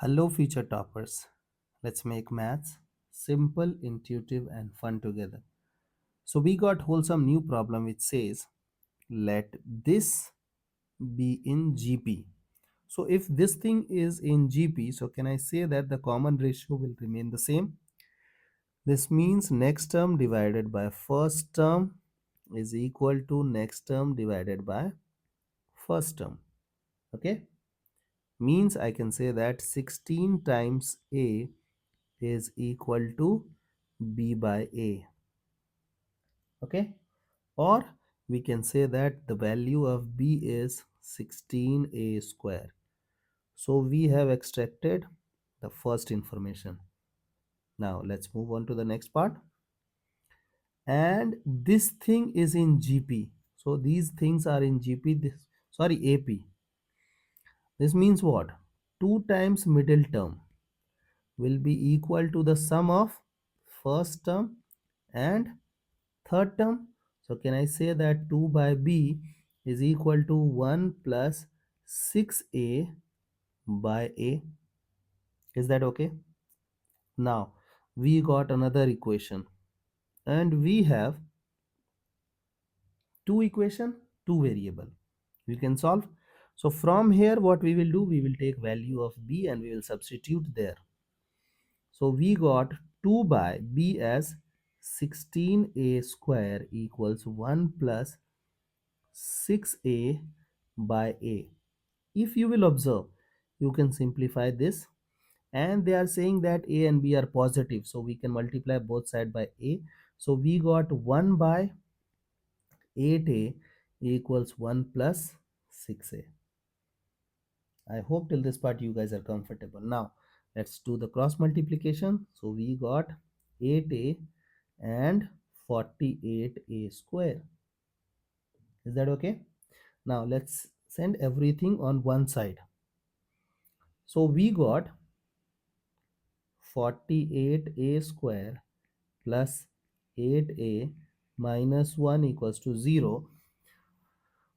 Hello, future toppers. Let's make maths simple, intuitive, and fun together. So, we got wholesome new problem which says let this be in GP. So, if this thing is in GP, so can I say that the common ratio will remain the same? This means next term divided by first term is equal to next term divided by first term. Okay? Means I can say that 16 times A is equal to B by A. Okay, or we can say that the value of B is 16A square. So we have extracted the first information. Now let's move on to the next part. And this thing is in GP. So these things are in GP. AP. This means what? 2 times middle term will be equal to the sum of first term and third term. So can I say that 2 by B is equal to 1 plus 6A by A? Is that okay? Now we got another equation and we have two equation, two variable. We can solve. So from here what we will do, we will take value of B and we will substitute there. So we got 2 by B as 16A square equals 1 plus 6A by A. If you will observe, you can simplify this, and they are saying that A and B are positive, so we can multiply both sides by A. So we got 1 by 8A equals 1 plus 6A. I hope till this part you guys are comfortable. Now let's do the cross multiplication. So we got 8A and 48A square. Is that okay? Now let's send everything on one side. So we got 48A square plus 8A minus 1 equals to 0.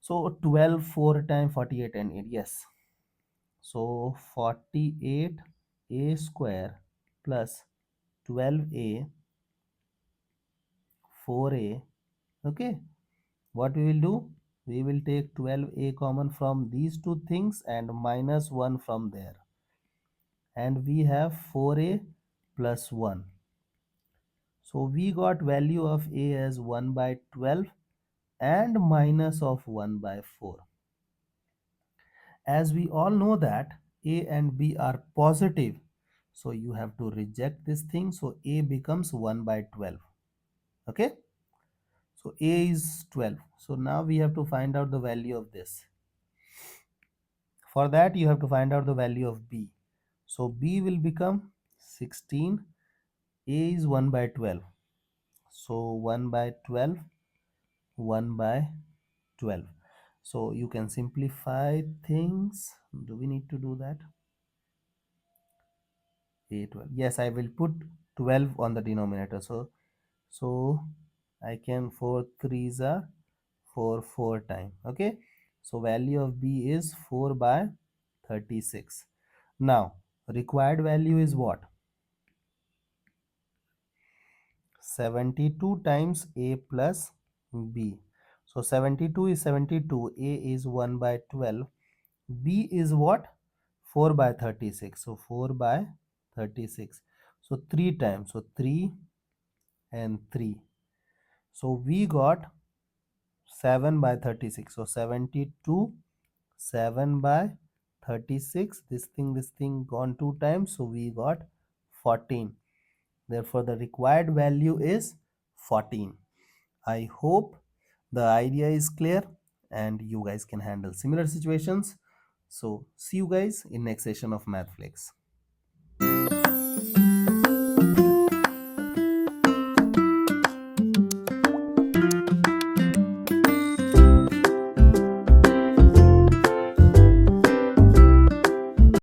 So 12, 4 times 48 and 8. Yes. So 48A square plus 12A 4A. Okay. What we will do? We will take 12A common from these two things and minus 1 from there. And we have 4A plus 1. So we got value of A as 1 by 12 and minus of 1 by 4. As we all know that A and B are positive, so you have to reject this thing. So A becomes 1 by 12. Okay. So A is 12. So now we have to find out the value of this. For that you have to find out the value of B. So B will become 16. A is 1 by 12. So 1 by 12, 1 by 12. So you can simplify things. Do we need to do that? A12. Yes, I will put 12 on the denominator. So I can 4 3s are 4 time. Okay. So value of B is 4 by 36. Now required value is what? 72 times A plus B. So 72 is 72. A is 1 by 12. B is what? 4 by 36. So 4 by 36. So 3 times. So 3 and 3. So we got 7 by 36. So 72, 7 by 36. This thing gone 2 times. So we got 14. Therefore the required value is 14. I hope the idea is clear and you guys can handle similar situations. So see you guys in next session of Mathflix.